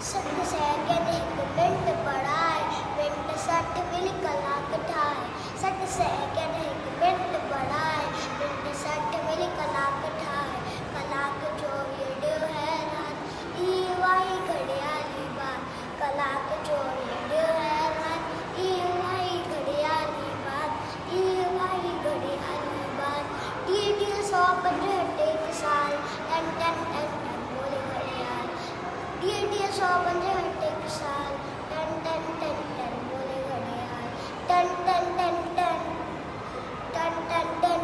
सत सैकंड एक मिनट पढ़ाए, मिनट 60 मिल कलाक ठाए। सत सैकंड एक मिनट पढ़ाए, मिनट 60 मिल कलाक ठाए। कलाक जो रेडियो है रात, वाई घड़ियाली बात। कलाक जो रेडियो है रात, वाई घड़ियाली बात। वाई घड़ियाली बात। DDO 165 एक साल, टन टन टन टन बोले घड़ियाल। DDO 165 एक साल, टन टन टन टन बोले घड़ियाल। टन टन टन टन टन टन टन